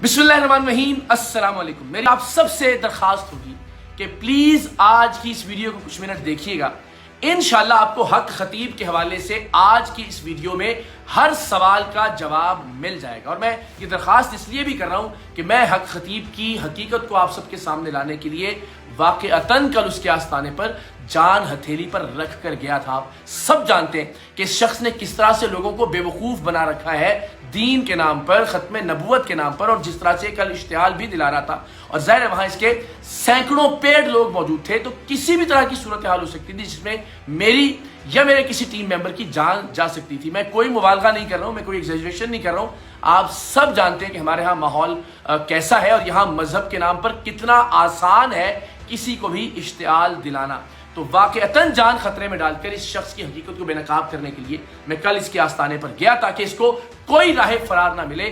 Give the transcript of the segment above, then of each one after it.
بسم اللہ الرحمن الرحیم، السلام علیکم۔ میری آپ سب سے درخواست ہوگی کہ پلیز آج کی اس ویڈیو کو کچھ منٹ دیکھیے گا۔ انشاءاللہ آپ کو حق خطیب کے حوالے سے آج کی اس ویڈیو میں ہر سوال کا جواب مل جائے گا، اور میں یہ درخواست اس لیے بھی کر رہا ہوں کہ میں حق خطیب کی حقیقت کو آپ سب کے سامنے لانے کے لیے واقعتاً کل اس کے آستانے پر جان ہتھیلی پر رکھ کر گیا تھا۔ آپ سب جانتے ہیں کہ اس شخص نے کس طرح سے لوگوں کو بے وقوف بنا رکھا ہے دین کے نام پر، ختم نبوت کے نام پر، اور جس طرح سے کل اشتعال بھی دلا رہا تھا، اور ظاہر ہے وہاں اس کے سینکڑوں پیڈ لوگ موجود تھے، تو کسی بھی طرح کی صورتحال ہو سکتی تھی جس میں میری یا میرے کسی ٹیم ممبر کی جان جا سکتی تھی۔ میں کوئی مبالغہ نہیں کر رہا ہوں، میں کوئی ایگزیجریشن نہیں کر رہا ہوں۔ آپ سب جانتے ہیں کہ ہمارے ہاں ماحول کیسا ہے، اور یہاں مذہب کے نام پر کتنا آسان ہے کسی کو بھی اشتعال دلانا۔ تو واقعتاً جان خطرے میں ڈال کر اس شخص کی حقیقت کو بے نقاب کرنے کے لیے میں کل اس کے آستانے پر گیا تاکہ اس کو کوئی راہ فرار نہ ملے،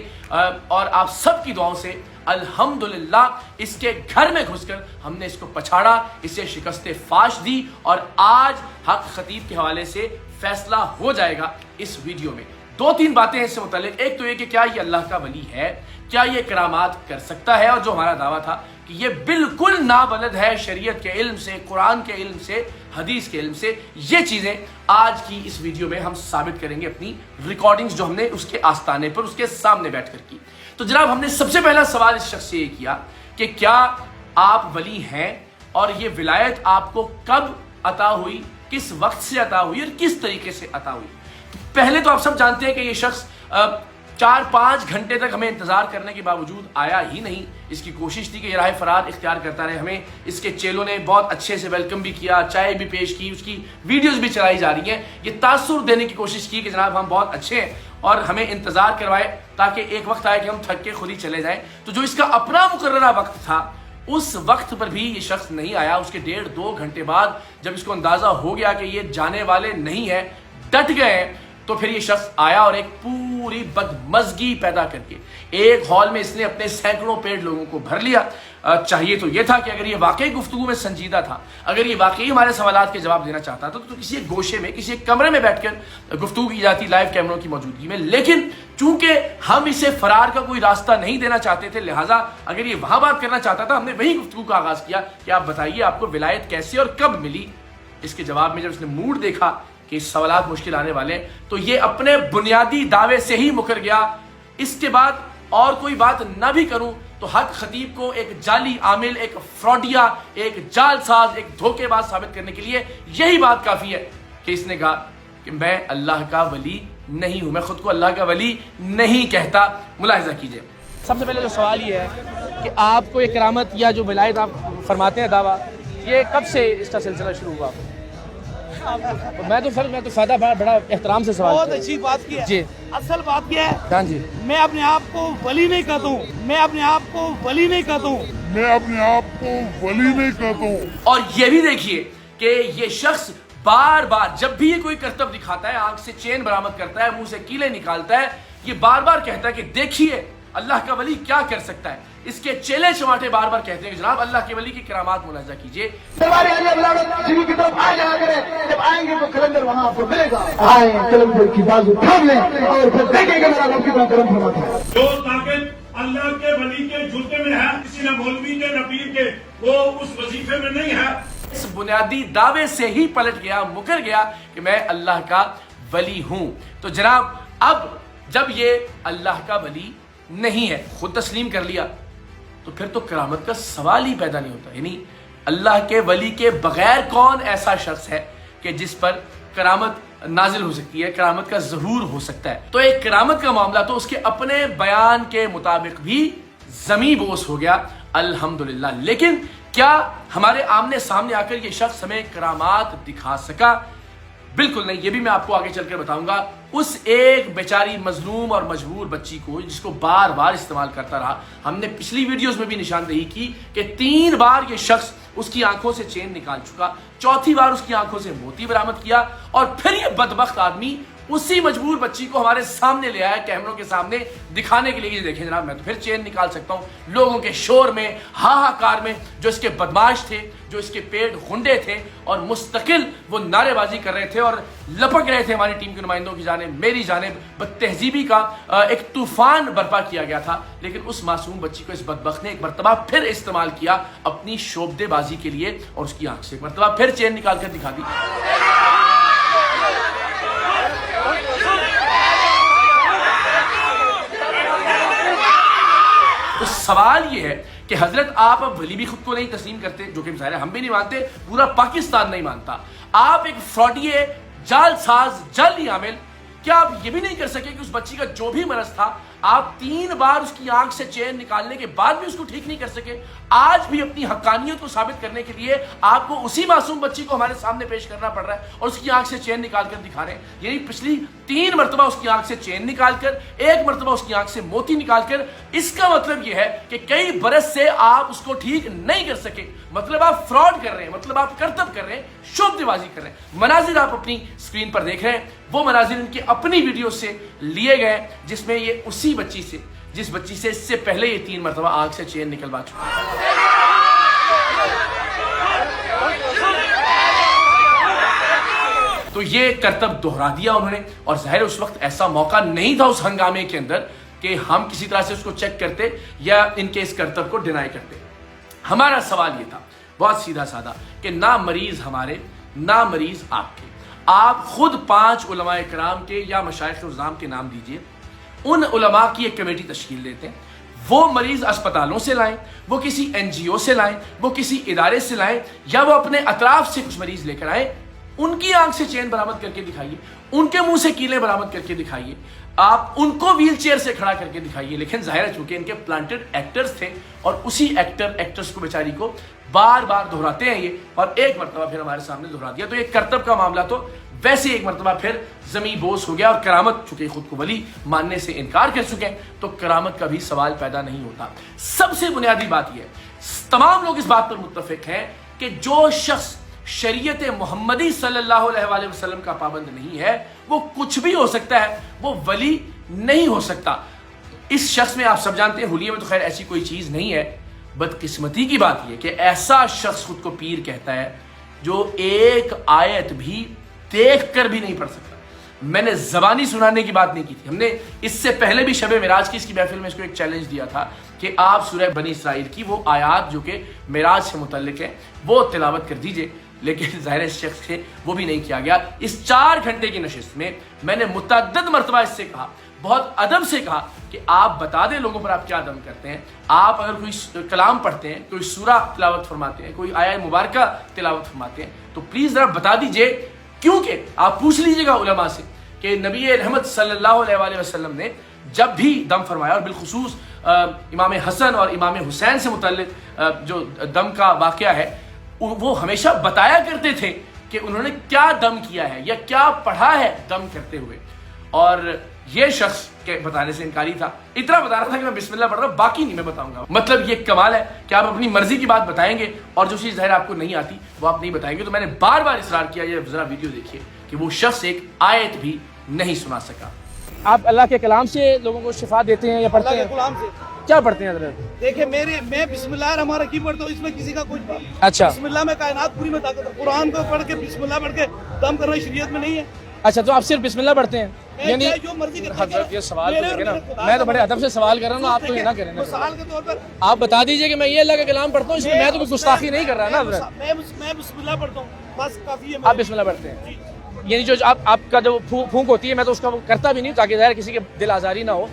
اور آپ سب کی دعاؤں سے الحمدللہ اس کے گھر میں گھس کر ہم نے اس کو پچھاڑا، اسے شکست فاش دی، اور آج حق خطیب کے حوالے سے فیصلہ ہو جائے گا اس ویڈیو میں۔ دو تین باتیں ہیں اس سے متعلق۔ ایک تو یہ کہ کیا یہ اللہ کا ولی ہے، کیا یہ کرامات کر سکتا ہے، اور جو ہمارا دعویٰ تھا کہ یہ بالکل نابلد ہے شریعت کے علم سے، قرآن کے علم سے، حدیث کے علم سے، یہ چیزیں آج کی اس ویڈیو میں ہم ثابت کریں گے اپنی ریکارڈنگز جو ہم نے اس کے آستانے پر اس کے سامنے بیٹھ کر کی۔ تو جناب ہم نے سب سے پہلا سوال اس شخص سے یہ کیا کہ کیا آپ ولی ہیں، اور یہ ولایت آپ کو کب عطا ہوئی، کس وقت سے عطا ہوئی، اور کس طریقے سے عطا ہوئی۔ پہلے تو آپ سب جانتے ہیں کہ یہ شخص 4-5 گھنٹے تک ہمیں انتظار کرنے کے باوجود آیا ہی نہیں۔ اس کی کوشش تھی کہ یہ راہ فرار اختیار کرتا رہے۔ ہمیں اس کے چیلوں نے بہت اچھے سے ویلکم بھی کیا، چائے بھی پیش کی، اس کی ویڈیوز بھی چلائی جا رہی ہیں۔ یہ تاثر دینے کی کوشش کی کہ جناب ہم بہت اچھے ہیں، اور ہمیں انتظار کروائے تاکہ ایک وقت آئے کہ ہم تھک کے خود ہی چلے جائیں۔ تو جو اس کا اپنا مقررہ وقت تھا اس وقت پر بھی یہ شخص نہیں آیا۔ اس کے 1.5-2 گھنٹے بعد جب اس کو اندازہ ہو گیا کہ یہ جانے والے نہیں ہیں، ڈٹ گئے ہیں، تو پھر یہ شخص آیا اور ایک پوری بدمزگی پیدا کر کے ایک ہال میں اس نے اپنے سینکڑوں پیڈ لوگوں کو بھر لیا۔ چاہیے تو یہ تھا کہ اگر یہ واقعی گفتگو میں سنجیدہ تھا، اگر یہ واقعی ہمارے سوالات کے جواب دینا چاہتا تھا، تو کسی ایک گوشے میں، کسی ایک کمرے میں بیٹھ کر گفتگو کی جاتی لائیو کیمروں کی موجودگی میں۔ لیکن چونکہ ہم اسے فرار کا کوئی راستہ نہیں دینا چاہتے تھے، لہٰذا اگر یہ وہاں بات کرنا چاہتا تھا، ہم نے وہی گفتگو کا آغاز کیا کہ آپ بتائیے آپ کو ولایت کیسے اور کب ملی۔ اس کے جواب میں جب اس نے موڈ دیکھا کہ سوالات مشکل آنے والے ہیں، تو یہ اپنے بنیادی دعوے سے ہی مکر گیا۔ اس کے بعد اور کوئی بات نہ بھی کروں تو حق خطیب کو ایک جعلی عامل، ایک فراڈیا، ایک جال ساز، ایک دھوکے باز ثابت کرنے کے لیے یہی بات کافی ہے کہ اس نے کہا کہ میں اللہ کا ولی نہیں ہوں، میں خود کو اللہ کا ولی نہیں کہتا۔ ملاحظہ کیجئے، سب سے پہلے جو سوال یہ ہے کہ آپ کو یہ کرامت یا جو ولایت آپ فرماتے ہیں دعویٰ، یہ کب سے اس کا سلسلہ شروع ہوا؟ میں تو فائدہ بڑا احترام سے سوال بہت اچھی بات کی ہے جی۔ اصل بات کیا ہے، ہاں جی، میں اپنے آپ کو ولی نہیں کہتا ہوں، میں اپنے آپ کو ولی نہیں کہتا ہوں، میں اپنے آپ کو ولی نہیں کہتا ہوں۔ اور یہ بھی دیکھیے کہ یہ شخص بار بار جب بھی یہ کوئی کرتب دکھاتا ہے، آنکھ سے چین برآمد کرتا ہے، منہ سے کیلیں نکالتا ہے، یہ بار بار کہتا ہے کہ دیکھیے اللہ کا ولی کیا کر سکتا ہے۔ اس کے چیلے چماٹے بار بار کہتے ہیں کہ جناب اللہ کے ولی کی کرامات ملاحظہ کیجئے۔ دربار علی ابوالعلا شریف کی طرف آ جایا کریں، جب آئیں گے تو کلندر وہاں آپ کو ملے گا۔ آئیں کلندر کی بازو تھام لیں اور پھر دیکھیں گے میرا رب کتنا کرم فرماتا ہے۔ جو طاقت اللہ کے ولی کے جوتے میں ہے، کسی نہ مولوی کے نہ پیر کے، وہ اس وظیفے میں نہیں ہے۔ اس بنیادی دعوے سے ہی پلٹ گیا، مکر گیا کہ میں اللہ کا ولی ہوں۔ تو جناب اب جب یہ اللہ کا ولی نہیں ہے، خود تسلیم کر لیا، تو پھر تو کرامت کا سوال ہی پیدا نہیں ہوتا۔ یعنی اللہ کے ولی کے بغیر کون ایسا شخص ہے کہ جس پر کرامت نازل ہو سکتی ہے، کرامت کا ظہور ہو سکتا ہے۔ تو ایک کرامت کا معاملہ تو اس کے اپنے بیان کے مطابق بھی زمیں بوس ہو گیا، الحمدللہ۔ لیکن کیا ہمارے آمنے سامنے آ کر یہ شخص ہمیں کرامات دکھا سکا؟ بالکل نہیں۔ یہ بھی میں آپ کو آگے چل کر بتاؤں گا۔ اس ایک بیچاری مظلوم اور مجبور بچی کو جس کو بار بار استعمال کرتا رہا، ہم نے پچھلی ویڈیوز میں بھی نشاندہی کی کہ 3 بار یہ شخص اس کی آنکھوں سے چین نکال چکا، 4تھی بار اس کی آنکھوں سے موتی برآمد کیا، اور پھر یہ بدبخت آدمی اسی مجبور بچی کو ہمارے سامنے لے آیا کیمروں کے سامنے دکھانے کے لیے. یہ دیکھیں جناب, میں تو پھر چین نکال سکتا ہوں لوگوں کے شور میں, ہاہاکار میں, جو اس کے بدماش تھے, جو اس کے پیٹ گھنڈے تھے اور مستقل وہ نعرے بازی کر رہے تھے اور لپک رہے تھے ہماری ٹیم کے نمائندوں کی جانب, میری جانب. بد تہذیبی کا ایک طوفان برپا کیا گیا تھا, لیکن اس معصوم بچی کو اس بدبخت نے ایک مرتبہ پھر استعمال کیا اپنی شوبدے بازی کے لیے, اور اس کی آنکھ سے ایک مرتبہ پھر چین نکال کر دکھا دی. تو سوال یہ ہے کہ حضرت آپ اب ولی بھی خود کو نہیں تسلیم کرتے, جو کہ ظاہر ہے ہم بھی نہیں مانتے, پورا پاکستان نہیں مانتا. آپ ایک فراڈیے, جال ساز, جعلی عامل, کیا آپ یہ بھی نہیں کر سکے کہ اس بچی کا جو بھی مرض تھا آپ 3 بار اس کی آنکھ سے چین نکالنے کے بعد بھی اس کو ٹھیک نہیں کر سکے؟ آج بھی اپنی حقانیت کو ثابت کرنے کے لیے آپ کو اسی معصوم بچی کو ہمارے سامنے پیش کرنا پڑ رہا ہے اور اس کی آنکھ سے چین نکال کر دکھا رہے ہیں. یعنی پچھلی 3 مرتبہ اس کی آنکھ سے چین نکال کر, 1 مرتبہ اس کی آنکھ سے موتی نکال کر. اس کا مطلب یہ ہے کہ کئی برس سے آپ اس کو ٹھیک نہیں کر سکے. مطلب آپ فراڈ کر رہے ہیں, مطلب آپ کرتب کر رہے ہیں, شوبدے بازی کر رہے ہیں. مناظر آپ اپنی اسکرین پر دیکھ رہے ہیں, وہ مناظر ان کی اپنی ویڈیو سے لیے گئے جس میں یہ اسی بچی سے, جس بچی سے اس سے پہلے یہ 3 مرتبہ آنکھ سے چین نکلوا چکا ہے. تو یہ کرتب دہرا دیا انہوں نے, اور ظاہر اس وقت ایسا موقع نہیں تھا اس ہنگامے کے اندر کہ ہم کسی طرح سے اس کو چیک کرتے یا ان کے اس کرتب کو ڈینائی کرتے. ہمارا سوال یہ تھا بہت سیدھا سادہ کہ نہ مریض ہمارے, نہ مریض آپ کے, آپ خود 5 علماء کرام کے یا مشائخ الزام کے نام دیجئے. ان علماء کی ایک کمیٹی تشکیل دیتے ہیں, وہ مریض اسپتالوں سے لائیں, وہ کسی NGO سے لائیں, وہ کسی ادارے سے لائیں, یا وہ اپنے اطراف سے کچھ مریض لے کر آئیں. ان کی آنکھ سے چین برآمد کر کے دکھائیے, ان کے منہ سے کیلیں برآمد کر کے دکھائیے, آپ ان کو ویل چیئر سے کھڑا کر کے دکھائیے. لیکن ظاہر ہے چونکہ ان کے پلانٹڈ ایکٹرز تھے اور اسی ایکٹرز کو بیچاری کو بار بار دہراتے ہیں یہ, اور ایک مرتبہ پھر ہمارے سامنے دہرا دیا. تو یہ کرتب کا معاملہ تو ویسے ایک مرتبہ پھر زمین بوس ہو گیا, اور کرامت چونکہ خود کو ولی ماننے سے انکار کر چکے ہیں تو کرامت کا بھی سوال پیدا نہیں ہوتا. سب سے بنیادی بات یہ ہے, تمام لوگ اس بات پر متفق ہیں کہ جو شخص شریعت محمدی صلی اللہ علیہ وآلہ وسلم کا پابند نہیں ہے وہ کچھ بھی ہو سکتا ہے, وہ ولی نہیں ہو سکتا. اس شخص میں آپ سب جانتے ہیں, حلیے میں تو خیر ایسی کوئی چیز نہیں ہے. بدقسمتی کی بات یہ کہ ایسا شخص خود کو پیر کہتا ہے جو ایک آیت بھی دیکھ کر بھی نہیں پڑھ سکتا. میں نے زبانی سنانے کی بات نہیں کی تھی, ہم نے اس سے پہلے بھی شب معراج کی اس کی محفل میں اس کو ایک چیلنج دیا تھا کہ آپ سورہ بنی اسرائیل کی وہ آیات جو کہ معراج سے متعلق ہیں وہ تلاوت کر دیجئے. لیکن ظاہر اس شخص سے وہ بھی نہیں کیا گیا. اس 4 گھنٹے کی نشست میں میں نے متعدد مرتبہ اس سے کہا, بہت ادب سے کہا کہ آپ بتا دیں لوگوں پر آپ کیا دم کرتے ہیں. آپ اگر کوئی کلام پڑھتے ہیں, کوئی سورہ تلاوت فرماتے ہیں, کوئی آیہ مبارکہ تلاوت فرماتے ہیں تو پلیز ذرا بتا دیجئے, کیونکہ آپ پوچھ لیجئے گا علماء سے کہ نبی رحمت صلی اللہ علیہ وآلہ وسلم نے جب بھی دم فرمایا, اور بالخصوص امام حسن اور امام حسین سے متعلق جو دم کا واقعہ ہے, وہ ہمیشہ بتایا کرتے تھے کہ انہوں نے کیا دم کیا ہے یا کیا پڑھا ہے دم کرتے ہوئے. اور یہ شخص کے بتانے سے انکاری تھا, اتنا بتا رہا تھا کہ میں بسم اللہ پڑھ رہا ہوں, باقی نہیں میں بتاؤں گا. مطلب یہ کمال ہے کہ آپ اپنی مرضی کی بات بتائیں گے اور جو چیز ظاہر آپ کو نہیں آتی وہ آپ نہیں بتائیں گے. تو میں نے بار بار اصرار کیا, یہ ذرا ویڈیو دیکھیے کہ وہ شخص ایک آیت بھی نہیں سنا سکا. آپ اللہ کے کلام سے لوگوں کو شفا دیتے ہیں یا پڑھتے اللہ ہیں؟ کے غلام سے کیا پڑھتے ہیں حضرت؟ دیکھیں میں بسم اللہ الرحمن الرحیم پڑھتا ہوں, اس میں کسی کا کچھ اچھا بسم اللہ میں کائنات پوری میں طاقت ہے. قرآن کو پڑھ کے بسم اللہ پڑھ کے دم کرنا شریعت میں نہیں ہے. اچھا, تو آپ صرف بسم اللہ پڑھتے ہیں؟ یعنی جو مرضی کرتے حضرت یہ سوال تو دیکھیں نا, میں تو بڑے ادب سے سوال کر رہا ہوں, آپ تو یہ نہ کریں نا. مثال کے طور پر آپ بتا دیجئے کہ میں یہ اللہ کا کلام پڑھتا ہوں, اس میں میں تو کوئی گستاخی نہیں کر رہا نا حضرت. میں بسم اللہ پڑھتا ہوں, بس کافی ہے. آپ بسم اللہ پڑھتے ہیں, یعنی جو آپ کا جو پھونک ہوتی ہے میں تو اس کا کرتا بھی نہیں تاکہ ظاہر کسی کے دل آزاری نہ ہو,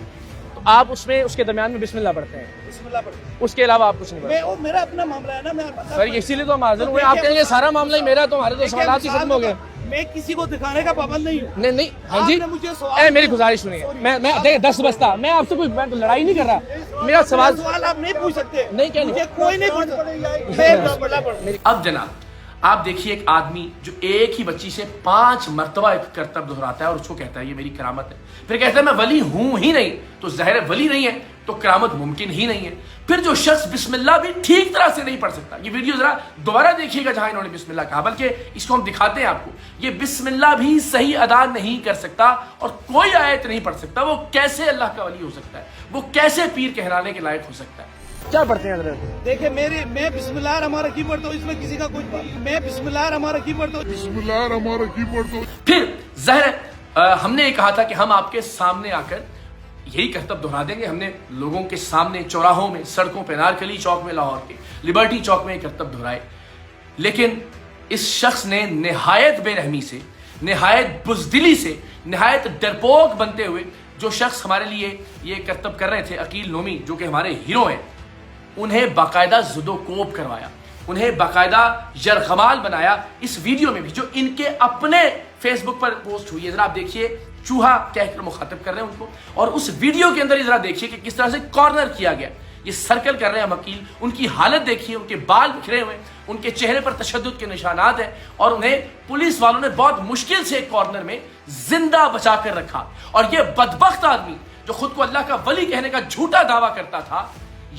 تو آپ اس میں اس کے درمیان میں بسم اللہ پڑھتے ہیں, بسم اللہ پڑھتا ہوں. اس کے علاوہ آپ کچھ نہیں پڑھتے؟ وہ میرا اپنا معاملہ ہے نا, میں سر اسی لیے تو ہم حاضر ہوئے, آپ کہیں گے سارا معاملہ ہی میرا, تو ہمارے تو سوالات ہی ختم ہو گئے. میں کسی کو دکھانے کا پابند نہیں ہوں. نہیں ہاں جی, آپ نے مجھے سوال میری گزارش سنیے, میں دیکھیں 10 بجتا, میں آپ سے کوئی لڑائی نہیں کر رہا, میرا سوال آپ نہیں پوچھ سکتے. نہیں, کیا نہیں, مجھے کوئی نہیں پوچھ سکتا. میں بسم اللہ پڑھتا ہوں. اب جناب آپ دیکھیے ایک آدمی جو ایک ہی بچی سے 5 مرتبہ ایک کرتب دہراتا ہے اور اس کو کہتا ہے یہ میری کرامت ہے, پھر کہتا ہے میں ولی ہوں ہی نہیں, تو ظاہر ولی نہیں ہے تو کرامت ممکن ہی نہیں ہے۔ پھر جو شخص بسم اللہ بھی ٹھیک طرح سے نہیں پڑھ سکتا، یہ ویڈیو ذرا دوبارہ دیکھیے گا جہاں انہوں نے بسم اللہ کہا، بلکہ اس کو ہم دکھاتے ہیں آپ کو، یہ بسم اللہ بھی صحیح ادا نہیں کر سکتا اور کوئی آیت نہیں پڑھ سکتا، وہ کیسے اللہ کا ولی ہو سکتا ہے، وہ کیسے پیر کہلانے کے لائق ہو سکتا ہے؟ کیا پڑھتے ہیں حضرت؟ دیکھیں میں بسم اللہ الرحمن الرحیم پڑھتا ہوں، اس میں کسی کا کچھ میں بسم اللہ الرحمن الرحیم پڑھتا ہوں۔ بسم اللہ الرحمن الرحیم پڑھتا ہوں۔ پھر ظاہر ہم نے یہ کہا تھا کہ ہم آپ کے سامنے آ کر یہی کرتب دہرا دیں گے، ہم نے لوگوں کے سامنے چوراہوں میں، سڑکوں پہ، نارکلی چوک میں لاہور کے، لبرٹی چوک میں یہ کرتب دہرائے، لیکن اس شخص نے نہایت بے رحمی سے، نہایت بزدلی سے، نہایت ڈرپوک بنتے ہوئے، جو شخص ہمارے لیے یہ کرتب کر رہے تھے عقیل نومی، جو کہ ہمارے ہیرو ہیں، انہیں باقاعدہ زد و کوب کروایا، انہیں باقاعدہ یرغمال بنایا اس ویڈیو میں بھی جو ان کے اپنے فیس بک پر پوسٹ ہوئی ہے۔ ذرا آپ دیکھیے، چوہا کہہ کر مخاطب کر رہے ہیں ان کو، اور اس ویڈیو کے اندر ذرا دیکھیے کہ کس طرح سے کارنر کیا گیا، یہ سرکل کر رہے ہیں وکیل، ان کی حالت دیکھیے، ان کے بال بکھرے ہوئے، ان کے چہرے پر تشدد کے نشانات ہیں، اور انہیں پولیس والوں نے بہت مشکل سے ایک کارنر میں زندہ بچا کر رکھا، اور یہ بدبخت آدمی جو خود کو اللہ کا ولی کہنے کا جھوٹا دعویٰ کرتا تھا،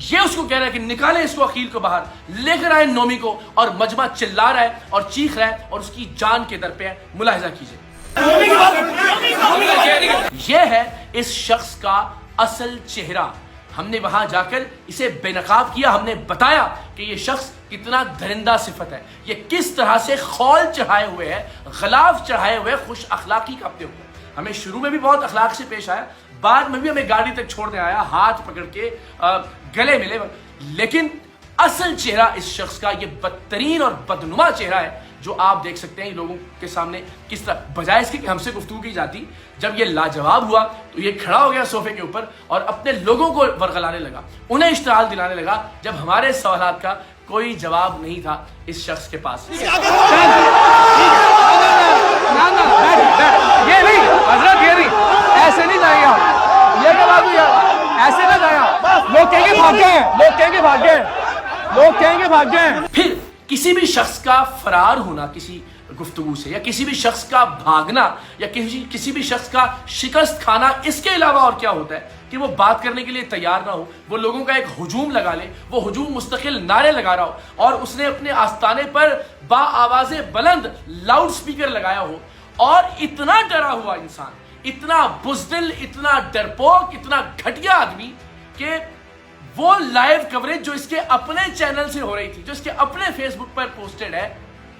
یہ اس کو کہہ رہا ہے کہ نکالیں اس کو، عقیل کو باہر لے کر آئے نومی کو، اور مجمع چلا رہا ہے اور چیخ رہا ہے اور اس کی جان کے در پہ ہے۔ ملاحظہ کیجئے، یہ ہے اس شخص کا اصل چہرہ۔ ہم نے وہاں جا کر اسے بے نقاب کیا، ہم نے بتایا کہ یہ شخص کتنا درندہ صفت ہے، یہ کس طرح سے خول چڑھائے ہوئے ہے، غلاف چڑھائے ہوئے خوش اخلاقی کا اپنے اوپر۔ ہمیں شروع میں بھی بہت اخلاق سے پیش آیا، بعد میں بھی ہمیں گاڑی تک چھوڑنے آیا، ہاتھ پکڑ کے گلے ملے، لیکن اصل چہرہ اس شخص کا یہ بدترین اور بدنما چہرہ ہے جو آپ دیکھ سکتے ہیں لوگوں کے سامنے کس طرح، بجائے اس کے کہ ہم سے گفتگو کی جاتی، جب یہ لاجواب ہوا تو یہ کھڑا ہو گیا صوفے کے اوپر اور اپنے لوگوں کو ورغلانے لگا، انہیں اشتعال دلانے لگا، جب ہمارے سوالات کا کوئی جواب نہیں تھا اس شخص کے پاس۔ یہ نہیں حضرت، یہ نہیں، ایسے نہیں جائیں گے، یہ کیا بات ہوئی، ایسے نہ جائیں، لوگ کہیں گے بھاگ گئے، لوگ کہیں گے بھاگ گئے، لوگ کہیں گے بھاگ گئے۔ پھر کسی بھی شخص کا فرار ہونا کسی گفتگو سے، یا کسی بھی شخص کا بھاگنا، یا کسی بھی شخص کا شکست کھانا، اس کے علاوہ اور کیا ہوتا ہے کہ وہ بات کرنے کے لیے تیار نہ ہو، وہ لوگوں کا ایک ہجوم لگا لے، وہ ہجوم مستقل نعرے لگا رہا ہو، اور اس نے اپنے آستانے پر با آواز بلند لاؤڈ سپیکر لگایا ہو، اور اتنا ڈرا ہوا انسان، اتنا بزدل، اتنا ڈرپوک، اتنا گھٹیا آدمی کہ وہ لائیو کوریج جو اس کے اپنے چینل سے ہو رہی تھی، جو اس کے اپنے فیس بک پر پوسٹڈ ہے،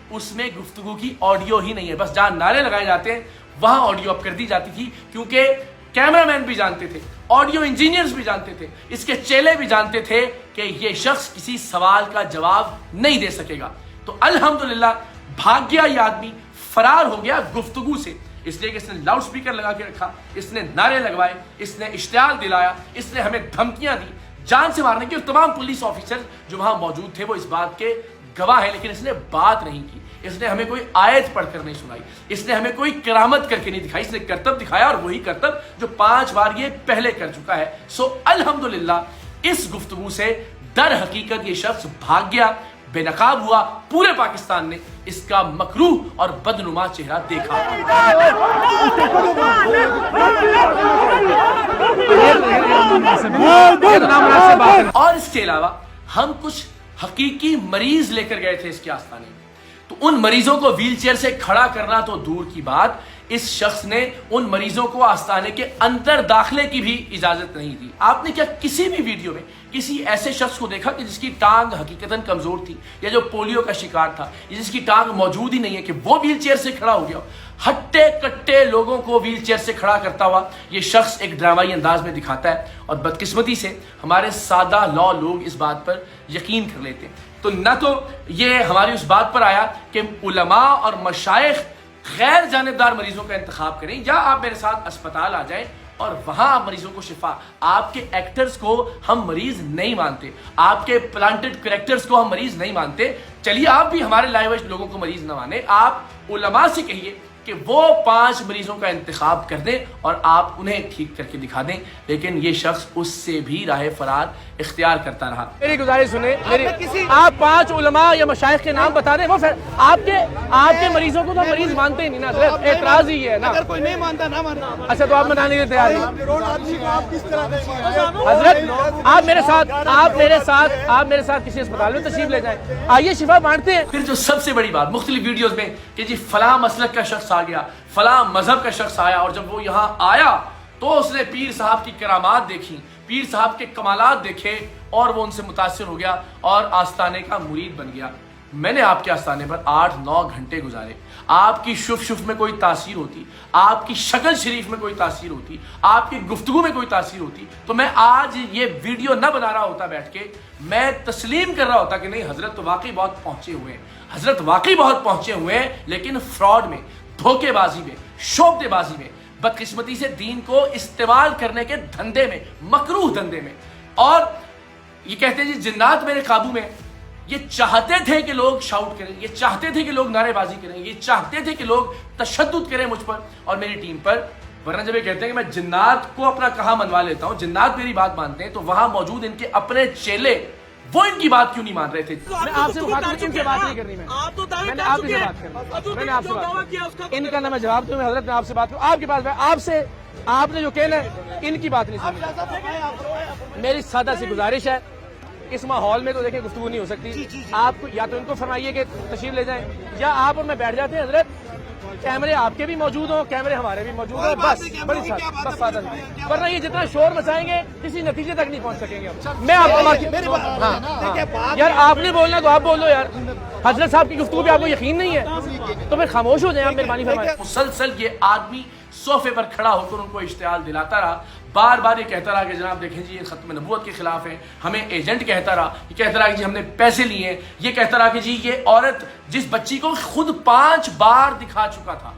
اس میں گفتگو کی آڈیو ہی نہیں ہے، بس جہاں نعرے لگائے جاتے ہیں وہاں آڈیو اپ کر دی جاتی تھی، کیونکہ کیمرہ مین بھی جانتے تھے، آڈیو انجینئرز بھی جانتے تھے، اس کے چیلے بھی جانتے تھے کہ یہ شخص کسی سوال کا جواب نہیں دے سکے گا۔ تو الحمدللہ بھاگ گیا یہ آدمی، فرار ہو گیا گفتگو سے، اس لیے کہ اس نے لاؤڈ سپیکر لگا کے رکھا، اس نے نعرے لگوائے، اس نے اشتعال دلایا، اس نے ہمیں دھمکیاں دی جان سے مارنے کی، اور تمام پولیس آفیسر جو وہاں موجود تھے وہ اس بات کے گواہ ہیں، لیکن اس نے بات نہیں کی، اس نے ہمیں کوئی آیت پڑھ کر نہیں سنائی، اس نے ہمیں کوئی کرامت کر کے نہیں دکھائی، اس نے کرتب دکھایا، اور وہی کرتب جو 5 بار یہ پہلے کر چکا ہے۔ سو الحمدللہ اس گفتگو سے در حقیقت یہ شخص بھاگ گیا، بے نقاب ہوا، پورے پاکستان نے اس کا مکروہ اور بدنما چہرہ دیکھا۔ اور اس کے علاوہ ہم کچھ حقیقی مریض لے کر گئے تھے اس کے آستانے میں، تو ان مریضوں کو ویل چیئر سے کھڑا کرنا تو دور کی بات، اس شخص نے ان مریضوں کو آستانے کے اندر داخلے کی بھی اجازت نہیں دی۔ آپ نے کیا کسی بھی ویڈیو میں کسی ایسے شخص کو دیکھا کہ جس کی ٹانگ حقیقتاً کمزور تھی، یا جو پولیو کا شکار تھا، یا جس کی ٹانگ موجود ہی نہیں ہے، کہ وہ ویل چیئر سے کھڑا ہو گیا؟ ہٹے کٹے لوگوں کو ویل چیئر سے کھڑا کرتا ہوا یہ شخص ایک ڈرامائی انداز میں دکھاتا ہے، اور بدقسمتی سے ہمارے سادہ لوگ اس بات پر یقین کر لیتے ہیں۔ تو نہ تو یہ ہماری اس بات پر آیا کہ علماء اور مشائخ غیر جانبدار مریضوں کا انتخاب کریں، یا آپ میرے ساتھ اسپتال آ جائیں اور وہاں آپ مریضوں کو شفا۔ آپ کے ایکٹرز کو ہم مریض نہیں مانتے، آپ کے پلانٹڈ کریکٹرز کو ہم مریض نہیں مانتے، چلیے آپ بھی ہمارے لائیو لوگوں کو مریض نہ مانیں، آپ علماء سے کہیے، کہ وہ 5 مریضوں کا انتخاب کر دیں اور آپ انہیں ٹھیک کر کے دکھا دیں، لیکن یہ شخص اس سے بھی راہ فرار اختیار کرتا رہا۔ میری گزارش سنیں، آپ 5 علماء یا مشائخ کے نام بتا دیں، وہ آپ کے مریضوں کو تو مریض مانتے ہی نہیں نا حضرت، اعتراض ہی ہے نا۔ اگر کوئی نہیں مانتا نہ ماننا۔ اچھا تو آپ منانے کے لیے تیار ہیں حضرت؟ آپ میرے ساتھ کسی اسپتال میں تشریف لے جائیں، آئیے شفا بانٹتے ہیں۔ پھر جو سب سے بڑی بات مختلف ویڈیوز میں کہ جی فلاں مسلک کا شخص آ گیا، فلاں مذہب کا شخص آیا، اور جب وہ یہاں آیا تو اس نے پیر صاحب کی کرامات دیکھی، پیر صاحب کے کمالات دیکھے اور وہ ان سے متاثر ہو گیا اور آستانے کا مرید بن گیا۔ میں نے آپ کے آستانے پر 8-9 گھنٹے گزارے، آپ کی شف میں کوئی تاثیر ہوتی، آپ کی شکل شریف میں کوئی تاثیر ہوتی، آپ کی گفتگو میں کوئی تاثیر ہوتی تو میں آج یہ ویڈیو نہ بنا رہا ہوتا بیٹھ کے، میں تسلیم کر رہا ہوتا کہ نہیں حضرت تو واقعی بہت پہنچے ہوئے ہیں، حضرت واقعی بہت پہنچے ہوئے ہیں، لیکن فراڈ میں، دھوکے بازی میں، شعبدے بازی میں، بدقسمتی سے دین کو استعمال کرنے کے دھندے میں، مکروہ دھندے میں۔ اور یہ کہتے ہیں جی جنات میرے قابو میں، یہ چاہتے تھے کہ لوگ شاؤٹ کریں، یہ چاہتے تھے کہ لوگ نعرے بازی کریں، یہ چاہتے تھے کہ لوگ تشدد کریں مجھ پر اور میری ٹیم پر، ورنہ جب یہ کہتے ہیں کہ میں جنات کو اپنا کہاں منوا لیتا ہوں، جنات میری بات مانتے ہیں، تو وہاں موجود ان کے اپنے چیلے وہ ان کی بات کیوں نہیں مان رہے تھے؟ میں آپ سے بات نہیں کرنی، میں نے آپ سے بات کرنی، میں نے آپ سے بات کرنی، ان کا نہ میں جواب دوں، میں حضرت میں آپ سے بات کروں، آپ کے پاس آپ نے جو کہنا ہے ان کی بات نہیں سنی۔ میری سادہ سی گزارش ہے، اس ماحول میں تو دیکھیں گفتگو نہیں ہو سکتی، آپ کو یا تو ان کو فرمائیے کہ تشریف لے جائیں یا آپ اور میں بیٹھ جاتے ہیں حضرت، کیمرے آپ کے بھی موجود ہوں، کیمرے ہمارے بھی موجود ہیں، بس بڑی بس سادہ، ورنہ یہ جتنا شور مچائیں گے کسی نتیجے تک نہیں پہنچ سکیں گے۔ میں آپ کو ہاں یار آپ نے بولنا تو آپ بولو یار، حضرت صاحب کی گفتگو پہ آپ کو یقین نہیں ہے تو پھر خاموش ہو جائیں آپ، مہربانی فرمائیں۔ مسلسل یہ آدمی صوفے پر کھڑا ہو کر ان کو اشتعال دلاتا رہا، بار بار یہ کہتا رہا کہ جناب دیکھیں جی یہ ختم نبوت کے خلاف ہے، ہمیں ایجنٹ کہتا رہا، یہ کہتا رہا کہ جی ہم نے پیسے لیے ہیں، یہ کہتا رہا کہ جی یہ عورت جس بچی کو خود 5 بار دکھا چکا تھا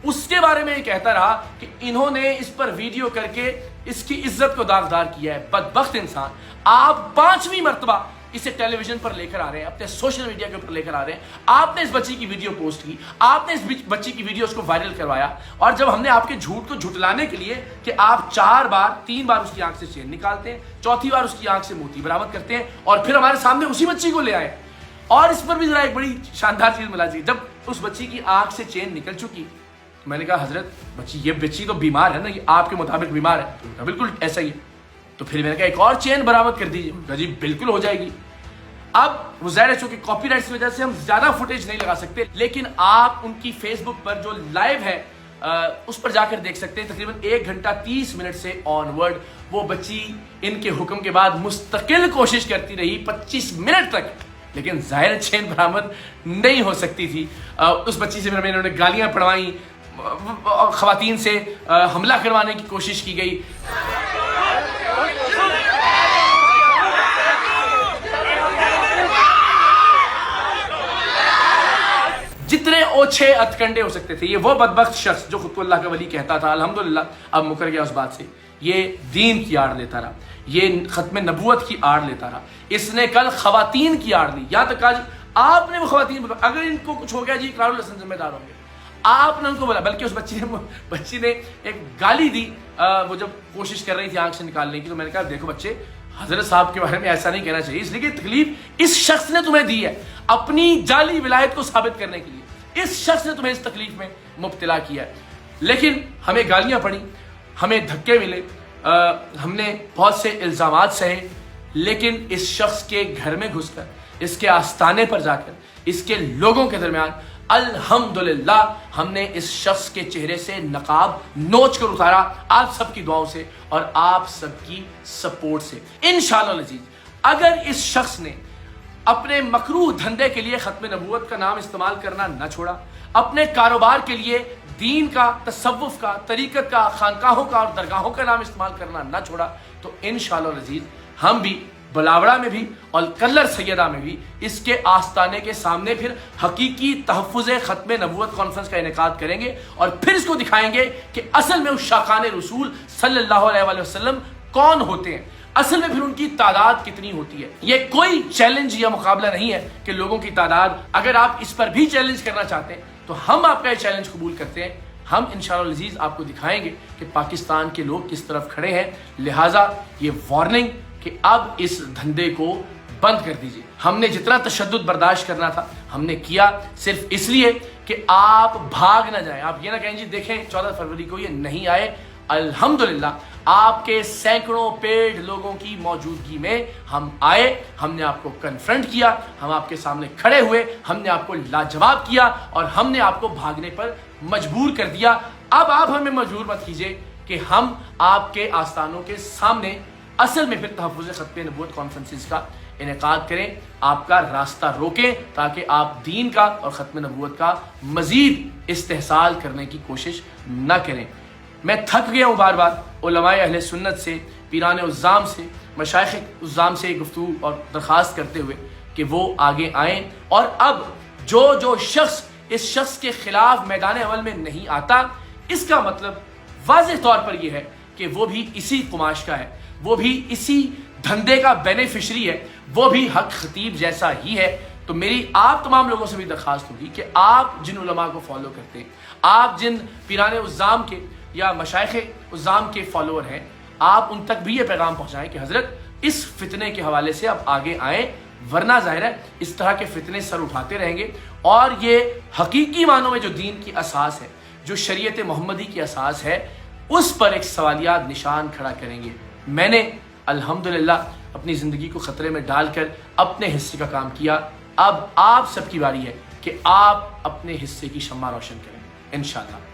اس کے بارے میں یہ کہتا رہا کہ انہوں نے اس پر ویڈیو کر کے اس کی عزت کو داغدار کیا ہے۔ بدبخت انسان، آپ 5ویں مرتبہ اسے ٹیلی ویژن پر لے کر آ رہے ہیں، اپنے سوشل میڈیا کے اوپر لے کر آ رہے ہیں، آپ نے اس بچی کی ویڈیو پوسٹ کی، آپ نے اس بچی کی ویڈیوز کو وائرل کروایا، اور جب ہم نے آپ کے جھوٹ کو جھٹلانے کے لیے کہ آپ 3 بار اس کی آنکھ سے چین نکالتے ہیں، 4تھی بار اس کی آنکھ سے موتی برآمد کرتے ہیں اور پھر ہمارے سامنے اسی بچی کو لے آئے، اور اس پر بھی ذرا ایک بڑی شاندار چیز ملاحظہ، جب اس بچی کی آنکھ سے چین نکل چکی میں نے کہا حضرت یہ بچی تو بیمار ہے نا، یہ آپ کے مطابق بیمار ہے، بالکل ایسا ہی ہے، تو پھر میں نے کہا ایک اور چین برآمد کر دیجیے، جی بالکل ہو جائے گی۔ اب وہ ظاہر ہے چونکہ کاپی رائٹس کی وجہ سے ہم زیادہ فوٹیج نہیں لگا سکتے، لیکن آپ ان کی فیس بک پر جو لائیو ہے اس پر جا کر دیکھ سکتے ہیں، تقریباً 1 گھنٹہ 30 منٹ سے آن ورڈ وہ بچی ان کے حکم کے بعد مستقل کوشش کرتی رہی 25 منٹ تک، لیکن ظاہر چین برآمد نہیں ہو سکتی تھی۔ اس بچی سے انہوں نے گالیاں پڑھوائیں، خواتین سے حملہ کروانے کی کوشش کی گئی۔ جتنے اوچھے اتکنڈے ہو سکتے تھے، یہ وہ بدبخت شخص جو خود کو اللہ کا ولی کہتا تھا، الحمدللہ اب مکر گیا اس بات سے، یہ دین کی آڑ لیتا رہا، یہ ختم نبوت کی آڑ لیتا رہا، اس نے کل خواتین کی آڑ لی، یہاں تک کہا آپ نے وہ خواتین اگر ان کو کچھ ہو گیا جی اقرار الحسن ذمہ دار ہوں گے، آپ نے ان کو بولا، بلکہ اس بچی نے ایک گالی دی، وہ جب کوشش کر رہی تھی آنکھ سے نکالنے کی، تو میں نے کہا دیکھو بچے، حضرت صاحب کے بارے میں ایسا نہیں کہنا چاہیے، اس لیے کہ تکلیف اس شخص نے تمہیں دی ہے اپنی جعلی ولایت کو ثابت کرنے کے لیے، اس شخص نے تمہیں اس تکلیف میں مبتلا کیا ہے، لیکن ہمیں گالیاں پڑی، ہمیں دھکے ملے، ہم نے بہت سے الزامات سہے، لیکن اس شخص کے گھر میں گھس کر، اس کے آستانے پر جا کر، اس کے لوگوں کے درمیان الحمدللہ ہم نے اس شخص کے چہرے سے نقاب نوچ کر اتارا، آپ سب کی دعاؤں سے اور آپ سب کی سپورٹ سے انشاءاللہ العزیز۔ اگر اس شخص نے اپنے مکروہ دھندے کے لیے ختم نبوت کا نام استعمال کرنا نہ چھوڑا، اپنے کاروبار کے لیے دین کا، تصوف کا، طریقت کا، خانقاہوں کا اور درگاہوں کا نام استعمال کرنا نہ چھوڑا، تو انشاءاللہ العزیز ہم بھی بلاوڑا میں بھی اور کلر سیدہ میں بھی اس کے آستانے کے سامنے پھر حقیقی تحفظ ختم نبوت کانفرنس کا انعقاد کریں گے، اور پھر اس کو دکھائیں گے کہ اصل میں اس شاقان رسول صلی اللہ علیہ وآلہ وسلم کون ہوتے ہیں، اصل میں پھر ان کی تعداد کتنی ہوتی ہے۔ یہ کوئی چیلنج یا مقابلہ نہیں ہے کہ لوگوں کی تعداد، اگر آپ اس پر بھی چیلنج کرنا چاہتے ہیں تو ہم آپ کا یہ چیلنج قبول کرتے ہیں. ہم انشاءاللہ العزیز آپ کو دکھائیں گے کہ پاکستان کے لوگ کس طرف کھڑے ہیں. لہٰذا یہ وارننگ کہ اب اس دھندے کو بند کر دیجیے. ہم نے جتنا تشدد برداشت کرنا تھا ہم نے کیا، صرف اس لیے کہ آپ بھاگ نہ جائیں. آپ یہ نہ کہیں جی دیکھیں 14 فروری کو یہ نہیں آئے. الحمدللہ آپ کے سینکڑوں پیڈ لوگوں کی موجودگی میں ہم آئے، ہم نے آپ کو کنفرنٹ کیا، ہم آپ کے سامنے کھڑے ہوئے، ہم نے آپ کو لاجواب کیا اور ہم نے آپ کو بھاگنے پر مجبور کر دیا. اب آپ ہمیں مجبور مت کیجئے کہ ہم آپ کے آستانوں کے سامنے اصل میں پھر تحفظ ختم نبوت کانفرنسز کا انعقاد کریں، آپ کا راستہ روکیں تاکہ آپ دین کا اور ختم نبوت کا مزید استحصال کرنے کی کوشش نہ کریں. میں تھک گیا ہوں بار بار علماء اہل سنت سے، پیران عظام سے، مشائخ عظام سے گفتگو اور درخواست کرتے ہوئے کہ وہ آگے آئیں. اور اب جو شخص اس شخص کے خلاف میدان عمل میں نہیں آتا، اس کا مطلب واضح طور پر یہ ہے کہ وہ بھی اسی قماش کا ہے، وہ بھی اسی دھندے کا بینیفیشری ہے، وہ بھی حق خطیب جیسا ہی ہے. تو میری آپ تمام لوگوں سے بھی درخواست ہوگی کہ آپ جن علماء کو فالو کرتے ہیں، آپ جن پیران عظام کے یا مشائخ عظام کے فالوور ہیں، آپ ان تک بھی یہ پیغام پہنچائیں کہ حضرت اس فتنے کے حوالے سے اب آگے آئیں، ورنہ ظاہر ہے اس طرح کے فتنے سر اٹھاتے رہیں گے اور یہ حقیقی معنوں میں جو دین کی اساس ہے، جو شریعت محمدی کی اساس ہے، اس پر ایک سوالیات نشان کھڑا کریں گے. میں نے الحمدللہ اپنی زندگی کو خطرے میں ڈال کر اپنے حصے کا کام کیا. اب آپ سب کی باری ہے کہ آپ اپنے حصے کی شمع روشن کریں انشاءاللہ.